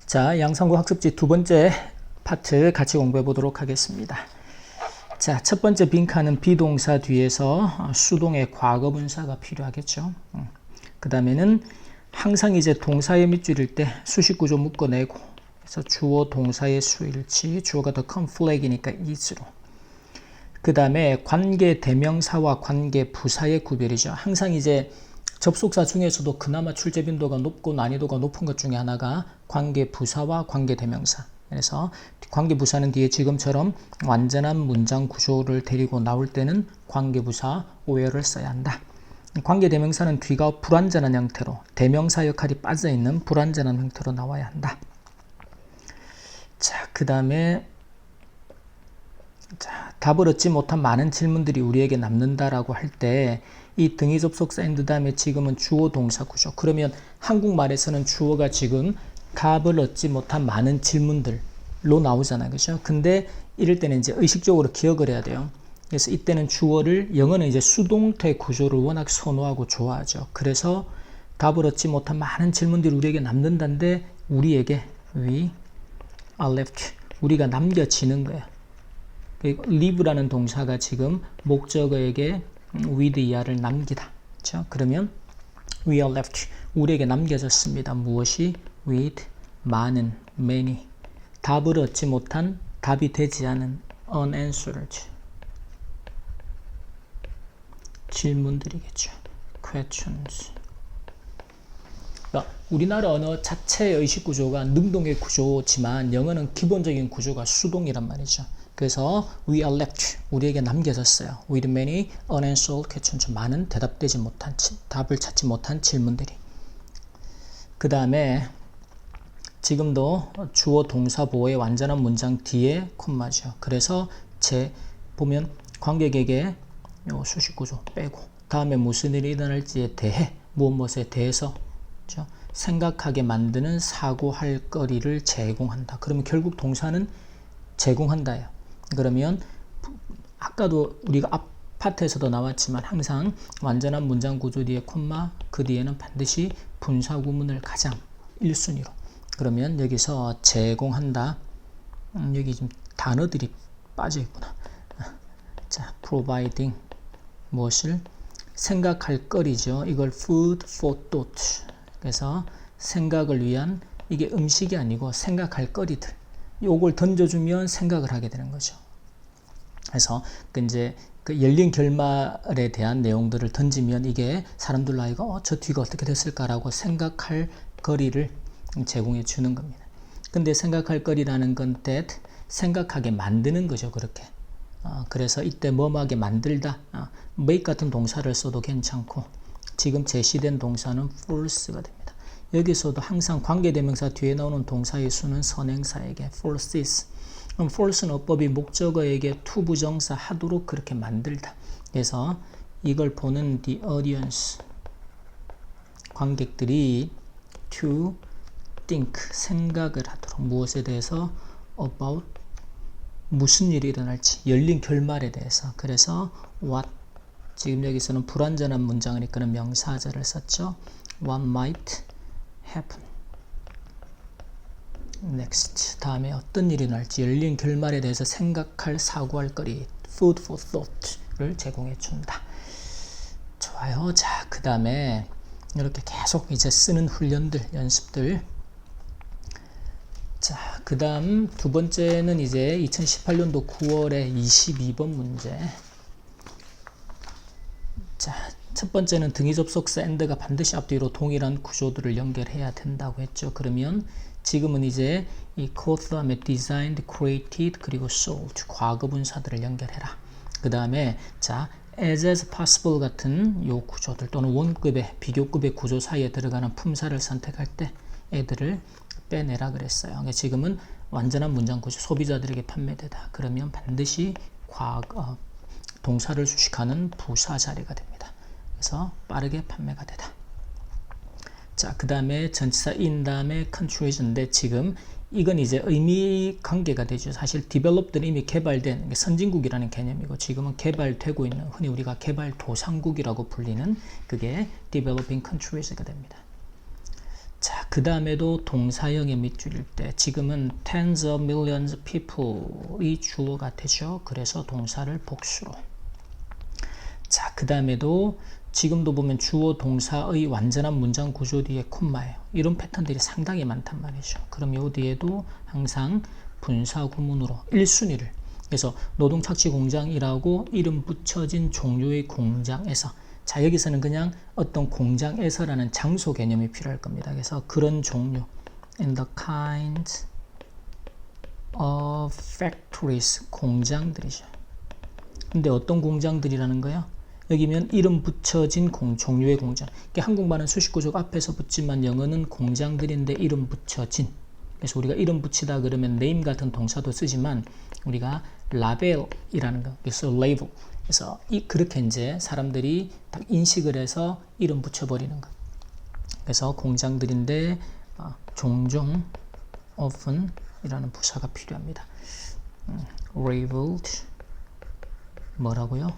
자, 양성구 학습지 두 번째 파트 같이 공부해 보도록 하겠습니다. 자, 첫 번째 빈칸은 비동사 뒤에서 수동의 과거 분사가 필요하겠죠. 그 다음에는 항상 이제 동사의 밑줄일 때 수식 구조 묶어내고, 그래서 주어 동사의 수일치, 주어가 더 컴플렉이니까 is로. 그 다음에 관계 대명사와 관계 부사의 구별이죠. 항상 이제 접속사 중에서도 그나마 출제 빈도가 높고 난이도가 높은 것 중에 하나가 관계 부사와 관계 대명사. 그래서 관계 부사는 뒤에 지금처럼 완전한 문장 구조를 데리고 나올 때는 관계 부사 where를 써야 한다. 관계 대명사는 뒤가 불완전한 형태로, 대명사 역할이 빠져있는 불완전한 형태로 나와야 한다. 자, 그 다음에 답을 얻지 못한 많은 질문들이 우리에게 남는다라고 할 때 이 등위 접속사 and 다음에 지금은 주어 동사 구조. 그러면 한국말에서는 주어가 지금 답을 얻지 못한 많은 질문들로 나오잖아요. 그죠? 근데 이럴 때는 이제 의식적으로 기억을 해야 돼요. 그래서 이때는 주어를, 영어는 이제 수동태 구조를 워낙 선호하고 좋아하죠. 그래서 답을 얻지 못한 많은 질문들이 우리에게 남는다는데 우리에게 we are left, 우리가 남겨지는 거예요. leave라는 동사가 지금 목적어에게 with 이하를 남기다. 그렇죠? 그러면 we are left, 우리에게 남겨졌습니다. 무엇이? with 많은, many, 답을 얻지 못한, 답이 되지 않은 unanswered 질문들이겠죠. questions. 그러니까 우리나라 언어 자체의 의식 구조가 능동의 구조지만 영어는 기본적인 구조가 수동이란 말이죠. 그래서 we are left, 우리에게 남겨졌어요. with many unanswered questions, 많은 대답되지 못한, 답을 찾지 못한 질문들이. 그 다음에 지금도 주어 동사 보호의 완전한 문장 뒤에 콤마죠. 그래서 보면 관객에게 요 수식 구조 빼고 다음에 무슨 일이 일어날지에 대해 무엇에 대해서, 그렇죠? 생각하게 만드는 사고할 거리를 제공한다. 그러면 결국 동사는 제공한다예요. 그러면 아까도 우리가 앞 파트에서도 나왔지만 항상 완전한 문장 구조 뒤에 콤마, 그 뒤에는 반드시 분사 구문을 가장 1순위로. 그러면 여기서 제공한다. 여기 좀 단어들이 빠져 있구나. 자, providing 무엇을? 생각할 거리죠. 이걸 food for thought. 그래서 생각을 위한, 이게 음식이 아니고 생각할 거리들. 요걸 던져주면 생각을 하게 되는 거죠. 그래서 이제 그 열린 결말에 대한 내용들을 던지면 이게 사람들 나이가 저 뒤가 어떻게 됐을까라고 생각할 거리를 제공해 주는 겁니다. 근데 생각할 거리라는 건 that, 생각하게 만드는 거죠. 그렇게. 그래서 이때 뭐뭐하게 만들다, make 같은 동사를 써도 괜찮고, 지금 제시된 동사는 force가 됩니다. 여기서도 항상 관계대명사 뒤에 나오는 동사의 수는 선행사에게 forces. 그럼 force는 어법이 목적어에게 to 부정사 하도록 그렇게 만들다. 그래서 이걸 보는 the audience, 관객들이 to think, 생각을 하도록, 무엇에 대해서? about, 무슨 일이 일어날지, 열린 결말에 대해서. 그래서 what, 지금 여기서는 불완전한 문장이니까 명사절을 썼죠. what might happen next, 다음에 어떤 일이 날지, 열린 결말에 대해서 생각할, 사고할 거리, food for thought를 제공해 준다. 좋아요. 자, 그 다음에 이렇게 계속 이제 쓰는 훈련들, 연습들. 자, 그 다음 두 번째는 이제 2018년도 9월에 22번 문제. 자, 첫 번째는 등위 접속사 and가 반드시 앞뒤로 동일한 구조들을 연결해야 된다고 했죠. 그러면 지금은 이제 이 code 다음에 designed, created, 그리고 sold, 과거 분사들을 연결해라. 그 다음에 자, as possible 같은 요 구조들 또는 원급의, 비교급의 구조 사이에 들어가는 품사를 선택할 때 애들을 빼내라 그랬어요. 그러니까 지금은 완전한 문장 구조, 소비자들에게 판매되다. 그러면 반드시 과거, 동사를 수식하는 부사 자리가 됩니다. 그래서 빠르게 판매가 되다. 자, 그 다음에 전치사 in 다음에 country인데 지금 이건 이제 의미 관계가 되죠. 사실 developed는 이미 개발된 선진국이라는 개념이고 지금은 개발되고 있는, 흔히 우리가 개발도상국이라고 불리는 그게 developing countries가 됩니다. 자, 그 다음에도 동사형의 밑줄일 때 지금은 tens of millions people이 주어가 되죠. 그래서 동사를 복수로. 자, 그 다음에도 지금도 보면 주어 동사의 완전한 문장 구조 뒤에 콤마예요. 이런 패턴들이 상당히 많단 말이죠. 그럼 요 뒤에도 항상 분사 구문으로 1순위를, 그래서 노동착취 공장이라고 이름 붙여진 종류의 공장에서, 자, 여기서는 그냥 어떤 공장에서라는 장소 개념이 필요할 겁니다. 그래서 그런 종류, in the kind of factories, 공장들이죠. 근데 어떤 공장들이라는 거야? 여기면 이름 붙여진 종류의 공장. 한국말은 수식구조가 앞에서 붙지만 영어는 공장들인데 이름 붙여진. 그래서 우리가 이름 붙이다 그러면 name 같은 동사도 쓰지만 우리가 라벨이라는 거, 그래서 label. 그래서 그렇게 이제 사람들이 딱 인식을 해서 이름 붙여버리는 거. 그래서 공장들인데 종종 often 이라는 부사가 필요합니다. labeled 뭐라고요?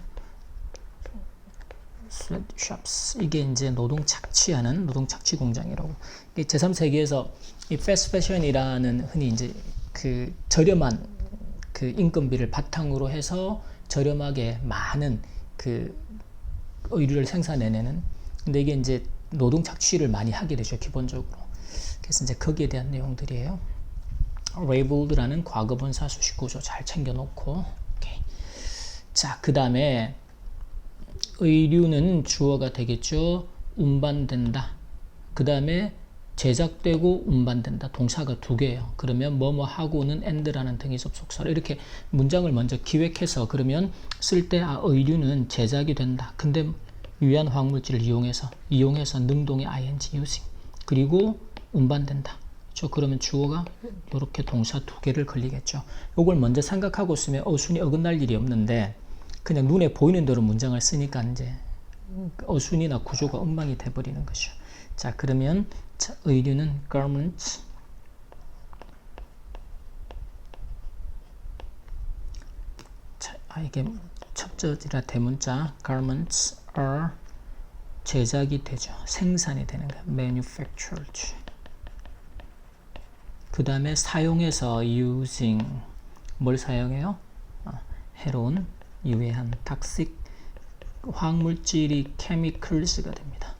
sweatshops. 이게 이제 노동 착취하는 노동 착취 공장이라고. 제3세계에서 이 패스트 패션이라는 흔히 이제 그 저렴한 그 인건비를 바탕으로 해서 저렴하게 많은 그 의류를 생산해내는, 근데 이게 이제 노동 착취를 많이 하게 되죠, 기본적으로. 그래서 이제 거기에 대한 내용들이에요. labeled라는 과거분사 수식 구조 잘 챙겨놓고. 오케이. 자, 그 다음에 의류는 주어가 되겠죠. 운반된다. 그 다음에 제작되고 운반된다. 동사가 2개예요. 그러면 뭐뭐 하고는 and라는 등위 접속사로 이렇게 문장을 먼저 기획해서 그러면 쓸 때 의류는 제작이 된다. 근데 유해한 화학물질을 이용해서 능동의 ing using, 그리고 운반된다. 그러면 주어가 이렇게 동사 2개를 걸리겠죠. 이걸 먼저 생각하고 쓰면 어순이 어긋날 일이 없는데 그냥 눈에 보이는 대로 문장을 쓰니까 이제 어순이나 구조가 엉망이 돼버리는 거죠. 자, 그러면 자, 의류는 garments, 자, 이게 첩저지라 대문자 garments are 제작이 되죠. 생산이 되는 거야. manufactured. 그 다음에 사용해서 using, 뭘 사용해요? 해로운, 유해한, toxic, 화학물질이 chemicals가 됩니다.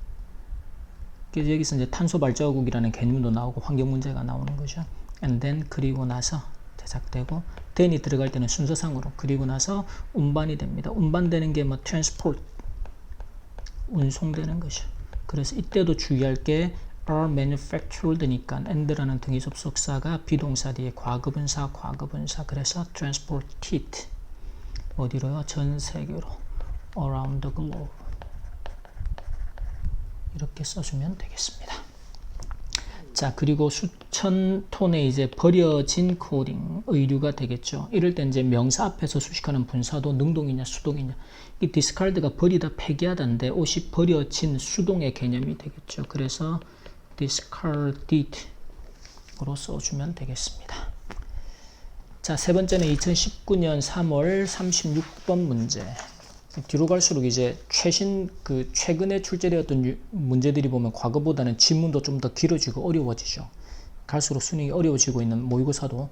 그래서 여기서 이제 탄소 발자국이라는 개념도 나오고 환경 문제가 나오는 거죠. and then, 그리고 나서 제작되고, then이 들어갈 때는 순서상으로, 그리고 나서 운반이 됩니다. 운반되는 게 뭐 transport, 운송되는 것이죠. 그래서 이때도 주의할 게 are manufactured니까 and라는 등위 접속사가 비동사 뒤에 과거분사, 그래서 transported, 어디로요? 전 세계로, around the globe. 이렇게 써주면 되겠습니다. 자, 그리고 수천 톤의 이제 버려진 코딩, 의류가 되겠죠. 이럴 때 이제 명사 앞에서 수식하는 분사도 능동이냐 수동이냐. 이 discard가 버리다, 폐기하다인데 옷이 버려진 수동의 개념이 되겠죠. 그래서 discarded으로 써주면 되겠습니다. 자, 세 번째는 2019년 3월 36번 문제. 뒤로 갈수록 이제 최근에 출제되었던 문제들이 보면 과거보다는 지문도 좀 더 길어지고 어려워지죠. 갈수록 수능이 어려워지고 있는 모의고사도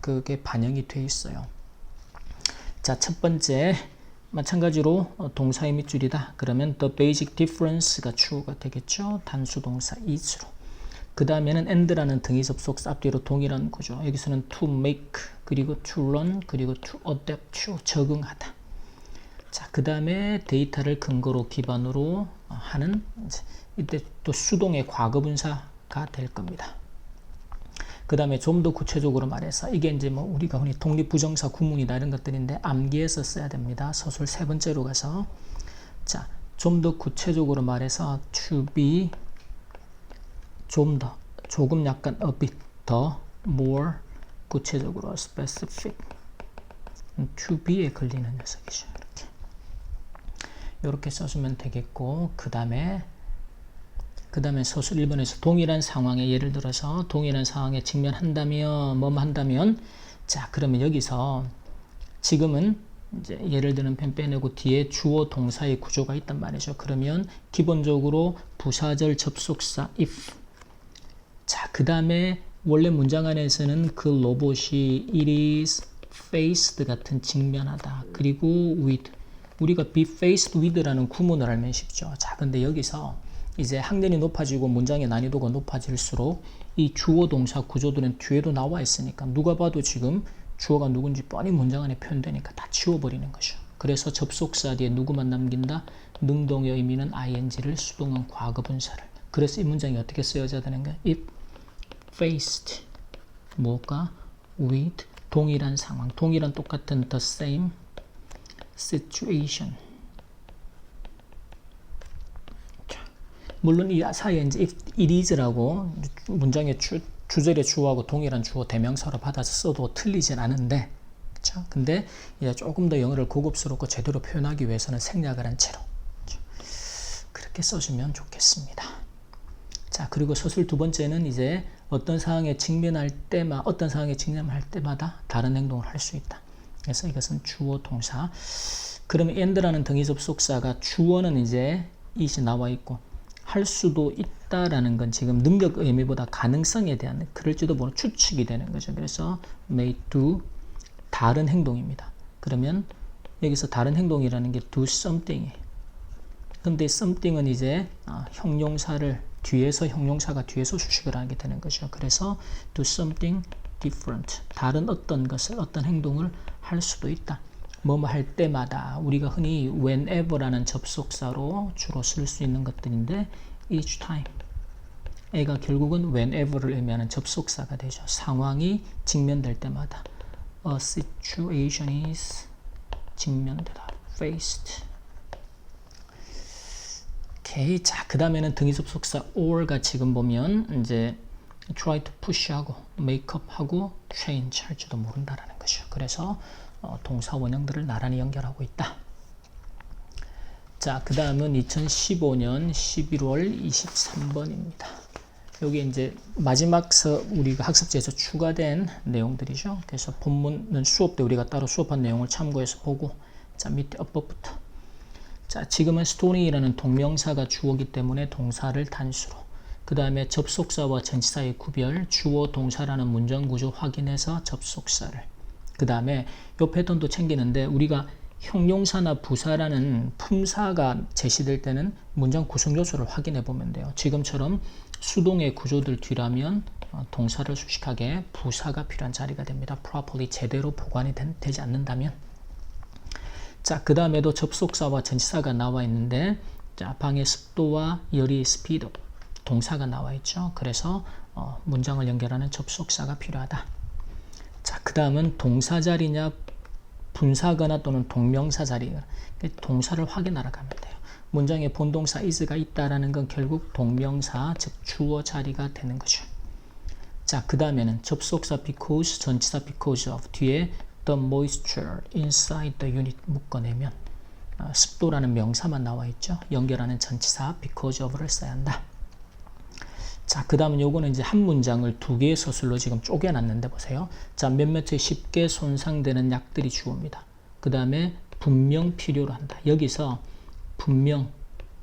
그게 반영이 돼 있어요. 자, 첫 번째 마찬가지로 동사의 밑줄이다. 그러면 the basic difference가 주어가 되겠죠. 단수 동사 is로. 그 다음에는 and라는 등위 접속사 앞뒤로 동일한 구조. 여기서는 to make, 그리고 to learn, 그리고 to adapt, to 적응하다. 자, 그 다음에 데이터를 근거로 기반으로 하는, 이때 또 수동의 과거분사가 될 겁니다. 그 다음에 좀 더 구체적으로 말해서 이게 이제 뭐 우리가 흔히 독립부정사 구문이다 이런 것들인데 암기해서 써야 됩니다. 서술 세 번째로 가서, 자, 좀 더 구체적으로 말해서 to be, 조금 약간 a bit 더, more 구체적으로 specific, to be에 걸리는 녀석이죠. 이렇게 써주면 되겠고, 그 다음에 서술 1번에서 동일한 상황에, 예를 들어서 동일한 상황에 직면한다면, 뭐뭐 한다면, 자, 그러면 여기서 지금은 이제 예를 들면 펜 빼내고 뒤에 주어 동사의 구조가 있단 말이죠. 그러면 기본적으로 부사절 접속사 if, 자, 그 다음에 원래 문장 안에서는 그 로봇이 it is faced 같은 직면하다. 그리고 with. 우리가 be faced with라는 구문을 알면 쉽죠. 자, 근데 여기서 이제 학년이 높아지고 문장의 난이도가 높아질수록 이 주어 동사 구조들은 뒤에도 나와 있으니까 누가 봐도 지금 주어가 누군지 뻔히 문장 안에 표현되니까 다 지워버리는 거죠. 그래서 접속사 뒤에 누구만 남긴다? 능동의 의미는 ing를, 수동은 과거분사를. 그래서 이 문장이 어떻게 쓰여져야 되는가? It faced 무엇과? with 동일한 상황, 동일한 똑같은 the same situation. 자, 물론 이 사이에 이제 if it is라고 문장의 주절의 주어하고 동일한 주어 대명사로 받아서 써도 틀리진 않은데, 그렇죠? 근데 이제 조금 더 영어를 고급스럽고 제대로 표현하기 위해서는 생략을 한 채로 그렇게 써주면 좋겠습니다. 자, 그리고 서술 두 번째는 이제 어떤 상황에 직면할 때마다 다른 행동을 할 수 있다. 그래서 이것은 주어 동사. 그러면 and라는 등위 접속사가 주어는 이제 it이 나와 있고 할 수도 있다라는 건 지금 능력 의미보다 가능성에 대한 그럴지도 모르는 추측이 되는 거죠. 그래서 may do 다른 행동입니다. 그러면 여기서 다른 행동이라는 게 do something이에요. 근데 something은 이제 형용사가 뒤에서 수식을 하게 되는 거죠. 그래서 do something different. 다른 어떤 것을, 어떤 행동을 할 수도 있다. 뭐뭐 할 때마다. 우리가 흔히 whenever라는 접속사로 주로 쓸 수 있는 것들인데 each time. 애가 결국은 whenever를 의미하는 접속사가 되죠. 상황이 직면될 때마다. A situation is 직면되다. faced. 오케이. 자, 그 다음에는 등위 접속사 or가 지금 보면 이제 try to push하고 make up하고 change 할지도 모른다라는 것이죠. 그래서 동사 원형들을 나란히 연결하고 있다. 자, 그 다음은 2015년 11월 23번입니다. 여기 이제 마지막 우리가 학습지에서 추가된 내용들이죠. 그래서 본문은 수업 때 우리가 따로 수업한 내용을 참고해서 보고, 자, 밑에 앞부분부터. 자, 지금은 story라는 동명사가 주어기 때문에 동사를 단수로, 그 다음에 접속사와 전치사의 구별, 주어 동사라는 문장 구조 확인해서 접속사를, 그 다음에 이 패턴도 챙기는데 우리가 형용사나 부사라는 품사가 제시될 때는 문장 구성 요소를 확인해 보면 돼요. 지금처럼 수동의 구조들 뒤라면 동사를 수식하게 부사가 필요한 자리가 됩니다. properly 제대로 보관이 되지 않는다면. 자, 그 다음에도 접속사와 전치사가 나와 있는데, 자, 방의 습도와 열이 스피드 동사가 나와 있죠. 그래서 문장을 연결하는 접속사가 필요하다. 자, 그 다음은 동사 자리냐 분사거나 또는 동명사 자리냐, 동사를 확인하러 가면 돼요. 문장에 본동사 is가 있다라는 건 결국 동명사, 즉 주어 자리가 되는 거죠. 자, 그 다음에는 접속사 because, 전치사 because of 뒤에 the moisture inside the unit 묶어내면 습도라는 명사만 나와 있죠. 연결하는 전치사 because of를 써야 한다. 자, 그 다음은 요거는 이제 한 문장을 두 개의 서술로 지금 쪼개놨는데 보세요. 자, 몇몇에 쉽게 손상되는 약들이 주어입니다. 그 다음에 분명 필요로 한다. 여기서 분명,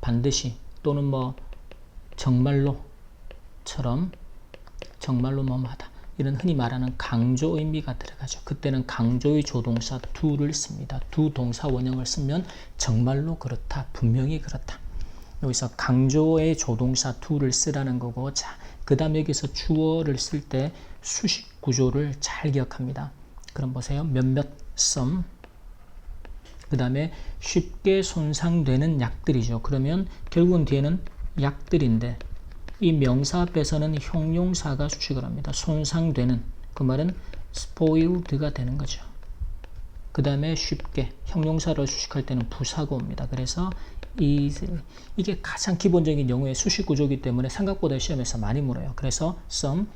반드시 또는 뭐 정말로처럼 정말로 뭐뭐하다. 이런 흔히 말하는 강조 의미가 들어가죠. 그때는 강조의 조동사 do를 씁니다. do 동사 원형을 쓰면 정말로 그렇다, 분명히 그렇다. 여기서 강조의 조동사 do를 쓰라는 거고, 자, 그 다음 여기서 주어를 쓸 때 수식 구조를 잘 기억합니다. 그럼 보세요. 몇몇 some, 그 다음에 쉽게 손상되는 약들이죠. 그러면 결국은 뒤에는 약들인데 이 명사 앞에서는 형용사가 수식을 합니다. 손상되는, 그 말은 spoiled가 되는 거죠. 그 다음에 쉽게, 형용사를 수식할 때는 부사가 옵니다. 그래서 이게 가장 기본적인 영어의 수식 구조이기 때문에 생각보다 시험에서 많이 물어요. 그래서 some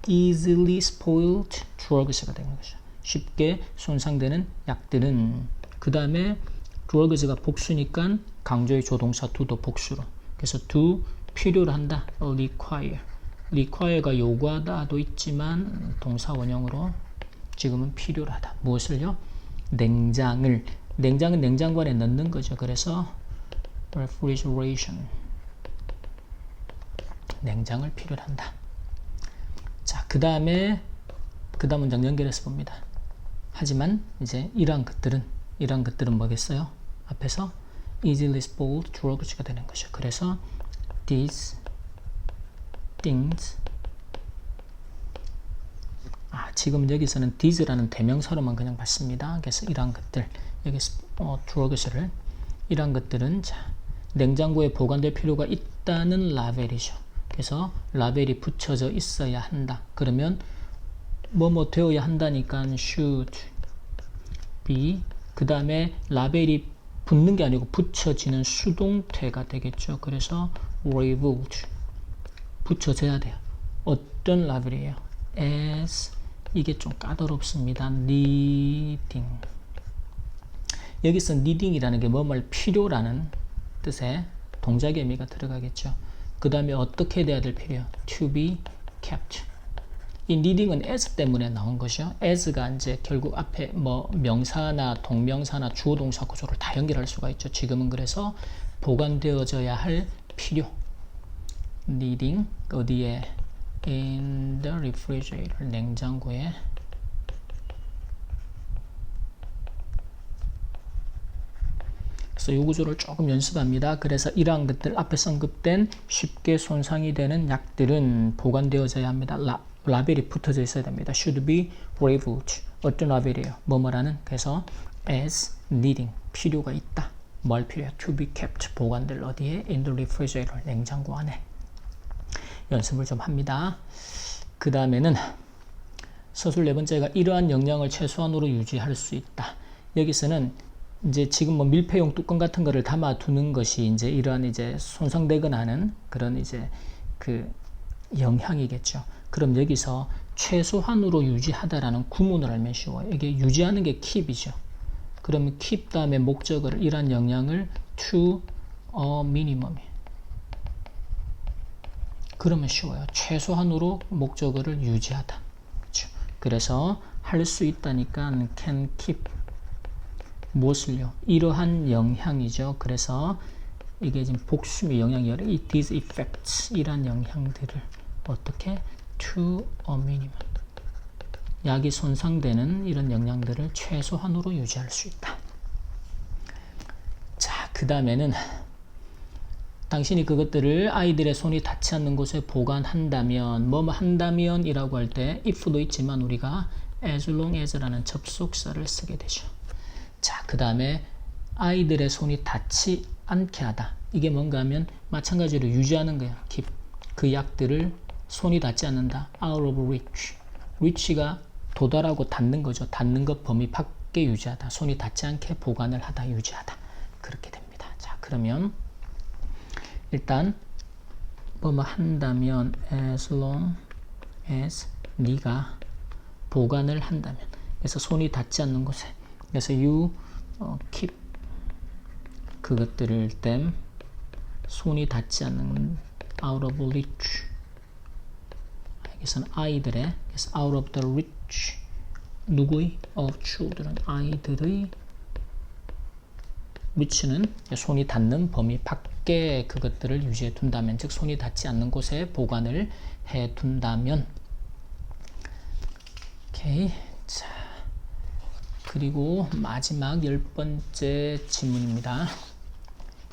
easily spoiled drugs가 되는 거죠. 쉽게 손상되는 약들은, 그 다음에 drugs가 복수니까 강조의 조동사 do도 복수로, 그래서 do 필요로 한다. require. require가 요구하다도 있지만 동사 원형으로 지금은 필요로 하다. 무엇을요? 냉장을. 냉장은 냉장고 안에 넣는 거죠. 그래서 refrigeration. 냉장을 필요로 한다. 자, 그 다음에 그 다음 문장 연결해서 봅니다. 하지만 이제 이러한 것들은 뭐겠어요? 앞에서 easily spoiled drugs가 되는 것이죠. 그래서 these things, 지금 여기서는 these라는 대명사로만 그냥 봤습니다. 그래서 이러한 것들, 여기서 drugs를, 이러한 것들은 자, 냉장고에 보관될 필요가 있다는 라벨이죠. 그래서 라벨이 붙여져 있어야 한다. 그러면 뭐뭐 되어야 한다니까 should be, 그 다음에 라벨이 붙는 게 아니고 붙여지는 수동태가 되겠죠. 그래서 labeled, 붙여져야 돼요. 어떤 라벨이에요? as, 이게 좀 까다롭습니다. needing, 여기서 needing이라는 게 뭐뭐 필요라는 뜻의 동작의 의미가 들어가겠죠. 그 다음에 어떻게 돼야 될 필요요? to be kept. 이 needing은 as 때문에 나온 것이요. as가 이제 결국 앞에 뭐 명사나 동명사나 주어 동사 구조를 다 연결할 수가 있죠. 지금은 그래서 보관되어져야 할 필요. needing 어디에? in the refrigerator, 냉장고에. 그래서 이 구조를 조금 연습합니다. 그래서 이러한 것들 앞에서 언급된 쉽게 손상이 되는 약들은 보관되어져야 합니다. 라벨이 붙어져 있어야 됩니다. should be labeled. 어떤 라벨이에요? 뭐뭐라는. 그래서 as needing, 필요가 있다. 뭘 필요해요? to be kept, 보관될 어디에? in the refrigerator, 냉장고 안에. 연습을 좀 합니다. 그 다음에는 서술 네 번째가 이러한 영양을 최소한으로 유지할 수 있다. 여기서는 이제 지금 뭐 밀폐용 뚜껑 같은 거를 담아 두는 것이 이제 이러한 이제 손상되거나 하는 그런 이제 그 영향이겠죠. 그럼 여기서 최소한으로 유지하다라는 구문을 알면 쉬워요. 이게 유지하는 게 keep이죠. 그러면 keep 다음에 목적어를 이러한 영향을 to a minimum. 그러면 쉬워요. 최소한으로 목적어를 유지하다. 그렇죠? 그래서 할 수 있다니까 can keep. 무엇을요? 이러한 영향이죠. 그래서 이게 지금 복수의 영향이에요. these effects, 이러한 영향들을 어떻게? to a minimum. 약이 손상되는 이런 영향들을 최소한으로 유지할 수 있다. 자, 그 다음에는 당신이 그것들을 아이들의 손이 닿지 않는 곳에 보관한다면, 뭐뭐 한다면 이라고 할 때 if도 있지만 우리가 as long as라는 접속사를 쓰게 되죠. 자, 그 다음에 아이들의 손이 닿지 않게 하다. 이게 뭔가 하면 마찬가지로 유지하는 거야. keep. 그 약들을 손이 닿지 않는다. out of reach. reach가 도달하고 닿는 거죠. 닿는 것 범위 밖에 유지하다. 손이 닿지 않게 보관을 하다, 유지하다. 그렇게 됩니다. 자, 그러면 일단 뭐뭐 한다면 as long as 네가 보관을 한다면, 그래서 손이 닿지 않는 곳에, 그래서 you keep 그것들을 them 손이 닿지 않는 out of reach. 여기서는 아이들의, 그래서 out of the reach, 누구의? of children, 아이들의. reach는 손이 닿는 범위 밖에 그것들을 유지해 둔다면, 즉 손이 닿지 않는 곳에 보관을 해 둔다면. 오케이. 자, 그리고 마지막 10번째 지문입니다.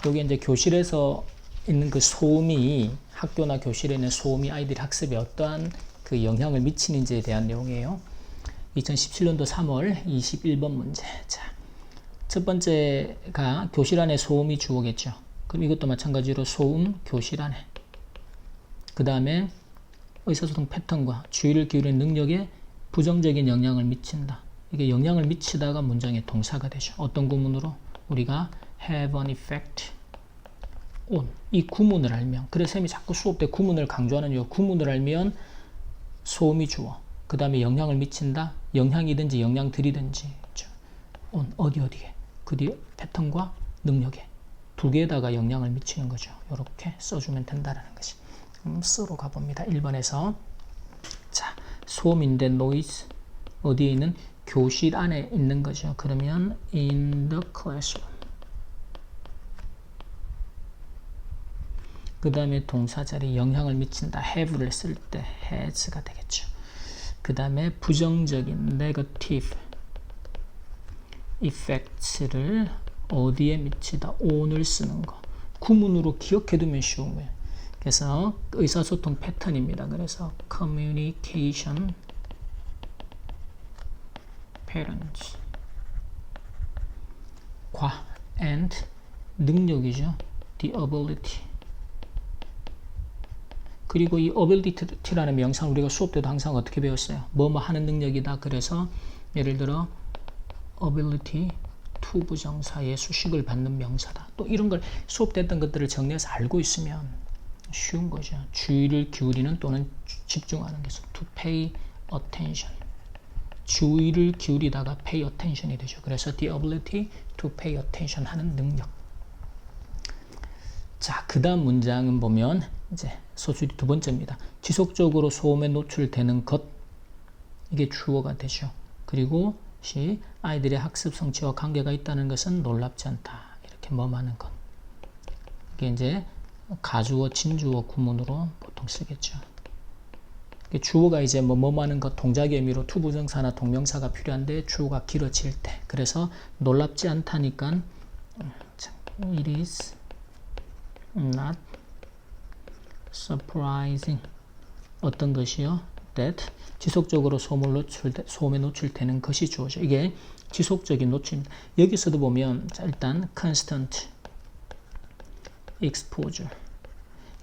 여기 이제 교실에서 있는 그 소음이, 학교나 교실에 있는 소음이 아이들이 학습에 어떠한 그 영향을 미치는지에 대한 내용이에요. 2017년도 3월 21번 문제. 자, 첫 번째가 교실 안에 소음이 주어겠죠. 그럼 이것도 마찬가지로 소음 교실 안에. 그 다음에 의사소통 패턴과 주의를 기울이는 능력에 부정적인 영향을 미친다. 이게 영향을 미치다가 문장의 동사가 되죠. 어떤 구문으로? 우리가 have an effect on. 이 구문을 알면, 그래서 쌤이 자꾸 수업 때 구문을 강조하는 이유, 구문을 알면 소음이 주어. 그 다음에 영향을 미친다. 영향이든지 영향들이든지. 그렇죠? on, 어디에. 그 뒤에 패턴과 능력에. 두 개에다가 영향을 미치는 거죠. 이렇게 써주면 된다라는 것이. 쓰러 가봅니다. 1번에서. 자, 소음인데 noise. 어디에 있는? 교실 안에 있는 거죠. 그러면 in the classroom. 그 다음에 동사 자리 영향을 미친다. have를 쓸 때 has가 되겠죠. 그 다음에 부정적인 negative effects를 어디에 미치다? on을 쓰는 거. 구문으로 기억해 두면 쉬운 거예요. 그래서 의사소통 패턴입니다. 그래서 communication patterns 과 and 능력이죠. the ability. 그리고 이 ability라는 명상 우리가 수업 때도 항상 어떻게 배웠어요? 뭐뭐 하는 능력이다. 그래서 예를 들어 ability to 부정사의 수식을 받는 명사다. 또 이런 걸 수업 때 했던 것들을 정리해서 알고 있으면 쉬운 거죠. 주의를 기울이는 또는 집중하는 것은 to pay attention. 주의를 기울이다가 pay attention이 되죠. 그래서 the ability to pay attention 하는 능력. 자, 그 다음 문장은 보면 이제 서술이 두 번째입니다. 지속적으로 소음에 노출되는 것. 이게 주어가 되죠. 그리고 시 아이들의 학습 성취와 관계가 있다는 것은 놀랍지 않다. 이렇게 뭐하는 것. 이게 이제 가주어, 진주어 구문으로 보통 쓰겠죠. 주어가 이제 뭐하는 것, 동작의 의미로 투부정사나 동명사가 필요한데 주어가 길어질 때. 그래서 놀랍지 않다니까 it is not surprising. 어떤 것이요? that 지속적으로 소음에 노출되는 것이 주어죠. 이게 지속적인 노출입니다. 여기서도 보면 자, 일단 constant exposure.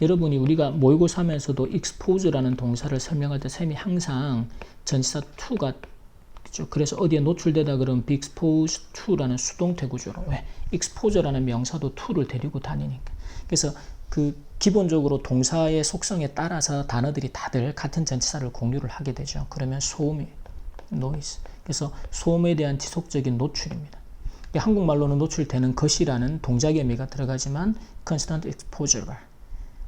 여러분이 우리가 모의고사 하면서도 expose라는 동사를 설명할 때 쌤이 항상 전치사 to가 그렇죠? 그래서 어디에 노출되다 그러면 be exposed to라는 수동태 구조로. 왜? exposure라는 명사도 to를 데리고 다니니까. 그래서 그 기본적으로 동사의 속성에 따라서 단어들이 다들 같은 전치사를 공유를 하게 되죠. 그러면 소음이 noise. 그래서 소음에 대한 지속적인 노출입니다. 한국말로는 노출되는 것이라는 동작의 의미가 들어가지만 constant exposure가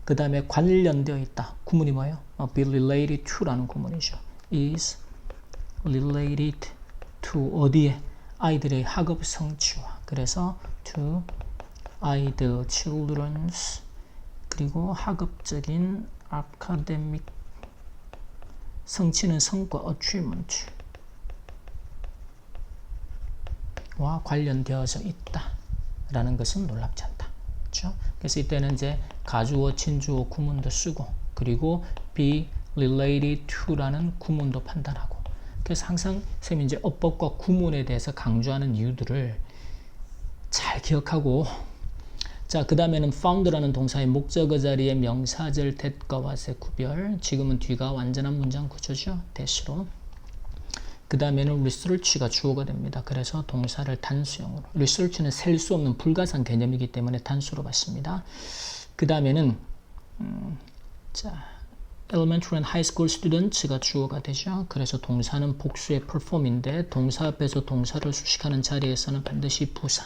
그 다음에 관련되어 있다. 구문이 뭐예요? be related to라는 구문이죠. is related to 어디에? 아이들의 학업 성취와. 그래서 to either children's 그리고 학업적인 academic 성취는 성과 achievement 와 관련되어져 있다 라는 것은 놀랍지 않다. 그렇죠? 그래서 이때는 이제 가주어, 진주어 구문도 쓰고 그리고 be related to라는 구문도 판단하고. 그래서 항상 쌤이 이제 어법과 구문에 대해서 강조하는 이유들을 잘 기억하고. 자, 그 다음에는 found라는 동사의 목적어 자리에 명사절 that과 what의 구별. 지금은 뒤가 완전한 문장 구조죠. that으로. 그 다음에는 research가 주어가 됩니다. 그래서 동사를 단수형으로. research는 셀 수 없는 불가상 개념이기 때문에 단수로 봤습니다. 그 다음에는 자, elementary and high school students가 주어가 되죠. 그래서 동사는 복수의 perform인데 동사 앞에서 동사를 수식하는 자리에서는 반드시 부사.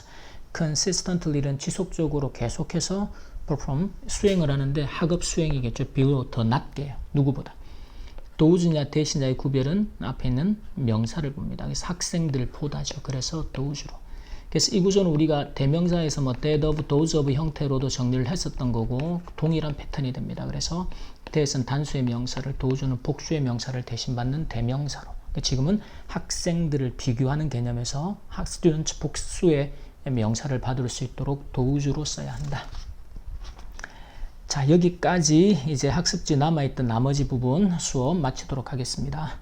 consistently는 지속적으로 계속해서 perform, 수행을 하는데 학업 수행이겠죠. below, 더 낮게요. 누구보다. dose냐 대신자의 구별은 앞에 있는 명사를 봅니다. 그래서 학생들 보다죠. 그래서 dose로. 그래서 이 구조는 우리가 대명사에서 뭐 that of, those of 형태로도 정리를 했었던 거고 동일한 패턴이 됩니다. 그래서 that은 단수의 명사를, dose는 복수의 명사를 대신 받는 대명사로. 지금은 학생들을 비교하는 개념에서 students 복수의 명사를 받을 수 있도록 dose로 써야 한다. 자, 여기까지 이제 학습지 남아있던 나머지 부분 수업 마치도록 하겠습니다.